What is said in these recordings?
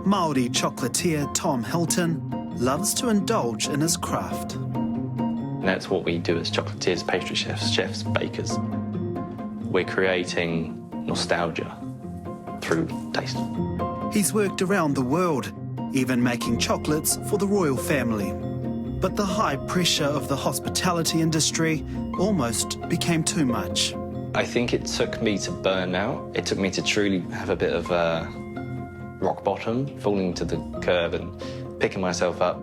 Māori chocolatier Tom Hilton loves to indulge in his craft. And that's what we do as chocolatiers, pastry chefs, bakers. We're creating nostalgia through taste. He's worked around the world, even making chocolates for the royal family. But the high pressure of the hospitality industry almost became too much. I think it took me to burn out. It took me to truly have a bit of a rock bottom, falling to the curb and picking myself up.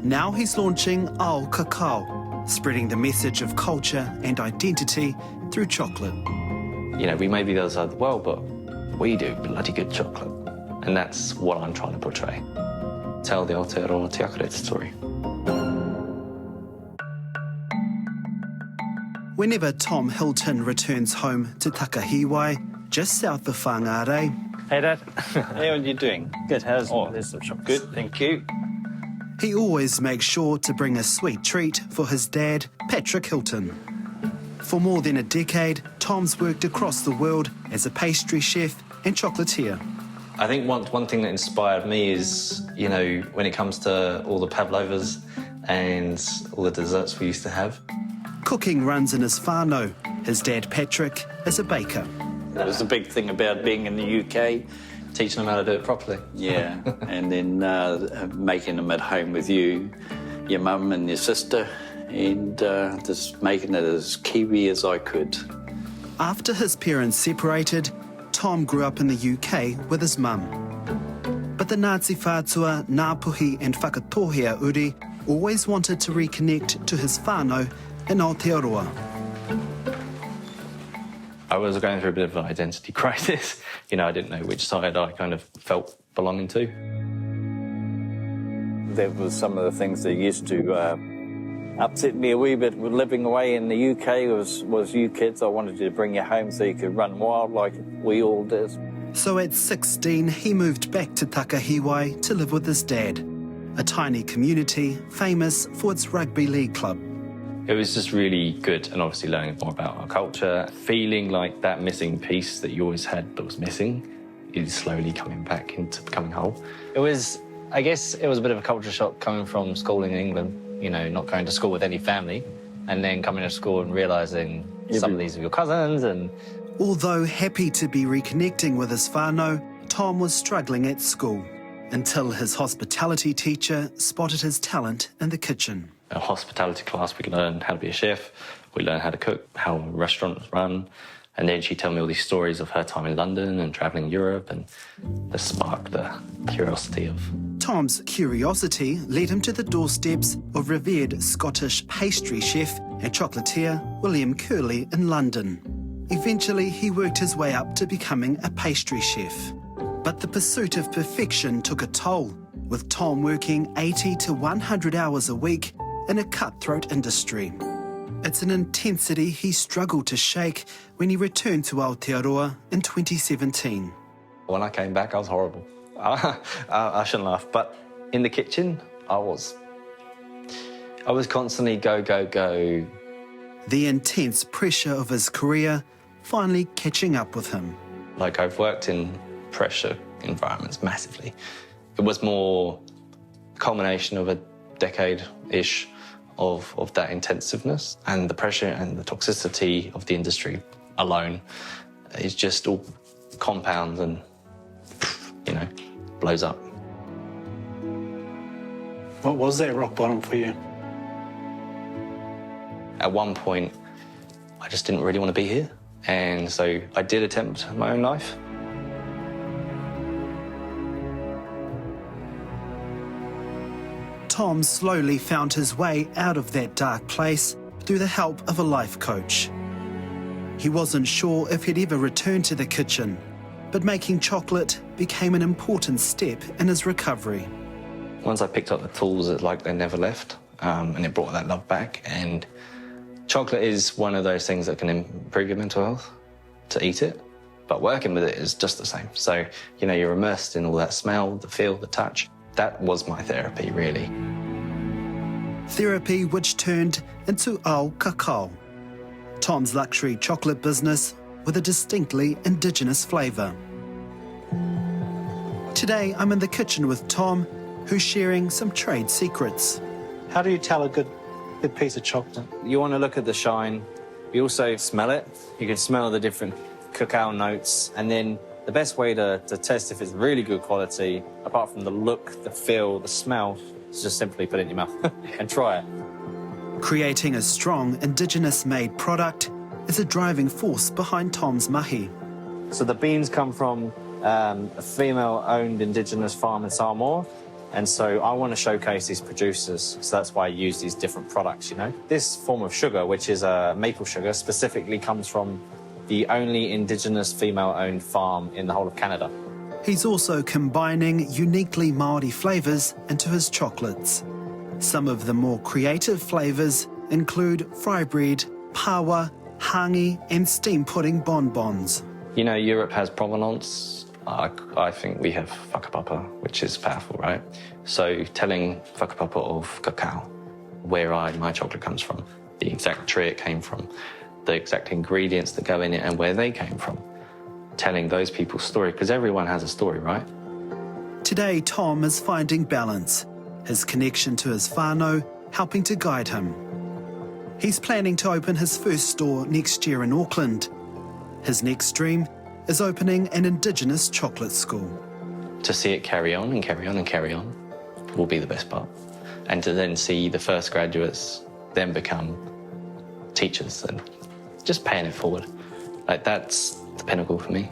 Now he's launching Ao Cacao, spreading the message of culture and identity through chocolate. You know, we may be the other side of the world, but we do bloody good chocolate. And that's what I'm trying to portray. Tell the Aotearoa Te Akarete story. Whenever Tom Hilton returns home to Takahiwai, just south of Whangarei, Hey, Dad. Hey, what are you doing? Good. There's some chocolates. Good, thank you. he always makes sure to bring a sweet treat for his dad, Patrick Hilton. For more than a decade, Tom's worked across the world as a pastry chef and chocolatier. I think one thing that inspired me is, you know, when it comes to all the pavlovas and all the desserts we used to have. Cooking runs in his whānau. His dad, Patrick, is a baker. That was the big thing about being in the UK. Teaching them how to do it properly. Yeah, and then making them at home with you, your mum and your sister, and just making it as Kiwi as I could. After his parents separated, Tom grew up in the UK with his mum. But the Ngāti Whātua, Ngāpuhi and Whakatohea Uri always wanted to reconnect to his whānau in Aotearoa. I was going through a bit of an identity crisis. You know, I didn't know which side I kind of felt belonging to. There was some of the things that used to upset me a wee bit with living away in the UK was you kids. I wanted you to bring you home so you could run wild like we all did. So at 16, he moved back to Takahiwai to live with his dad, a tiny community famous for its rugby league club. It was just really good, and obviously learning more about our culture, feeling like that missing piece that you always had that was missing is slowly coming back into becoming whole. I guess it was a bit of a culture shock coming from schooling in England, you know, not going to school with any family, and then coming to school and realising some of these are your cousins. And Although happy to be reconnecting with his whānau, Tom was struggling at school until his hospitality teacher spotted his talent in the kitchen. A hospitality class, we learned how to be a chef, we learned how to cook, how restaurants run, and then she'd tell me all these stories of her time in London and travelling Europe, and this sparked the curiosity of... Tom's curiosity led him to the doorsteps of revered Scottish pastry chef and chocolatier William Curley in London. Eventually, he worked his way up to becoming a pastry chef. But the pursuit of perfection took a toll, with Tom working 80 to 100 hours a week in a cutthroat industry. It's an intensity he struggled to shake when he returned to Aotearoa in 2017. When I came back, I was horrible. I shouldn't laugh, but in the kitchen, I was constantly go, go, go. The intense pressure of his career finally catching up with him. Like, I've worked in pressure environments massively. It was more a culmination of a decade-ish of that intensiveness, and the pressure and the toxicity of the industry alone is just all compounds and, you know, blows up. What was that rock bottom for you? At one point, I just didn't really want to be here, and so I did attempt my own life. Tom slowly found his way out of that dark place through the help of a life coach. He wasn't sure if he'd ever return to the kitchen, but making chocolate became an important step in his recovery. Once I picked up the tools, it's like they never left, and it brought that love back. And chocolate is one of those things that can improve your mental health, to eat it, but working with it is just the same. So, you know, you're immersed in all that smell, the feel, the touch. That was my therapy, really. Therapy which turned into Ao Cacao, Tom's luxury chocolate business with a distinctly indigenous flavour. Today, I'm in the kitchen with Tom, who's sharing some trade secrets. How do you tell a good piece of chocolate? You want to look at the shine. You also smell it. You can smell the different cacao notes. And then the best way to test if it's really good quality, apart from the look, the feel, the smell, is just simply put it in your mouth and try it. Creating a strong Indigenous-made product is a driving force behind Tom's mahi. So the beans come from a female-owned Indigenous farm in Samoa. And so I want to showcase these producers, so that's why I use these different products, you know. This form of sugar, which is maple sugar, specifically comes from the only Indigenous female-owned farm in the whole of Canada. He's also combining uniquely Māori flavours into his chocolates. Some of the more creative flavours include fry bread, pawa, hangi and steam pudding bonbons. You know, Europe has provenance. I think we have whakapapa, which is powerful, right? So telling whakapapa of cacao, where my chocolate comes from, the exact tree it came from, the exact ingredients that go in it and where they came from. Telling those people's story, because everyone has a story, right? Today, Tom is finding balance, his connection to his whānau helping to guide him. He's planning to open his first store next year in Auckland. His next dream is opening an Indigenous chocolate school. To see it carry on and carry on and carry on will be the best part. And to then see the first graduates then become teachers and just paying it forward. Like, that's the pinnacle for me.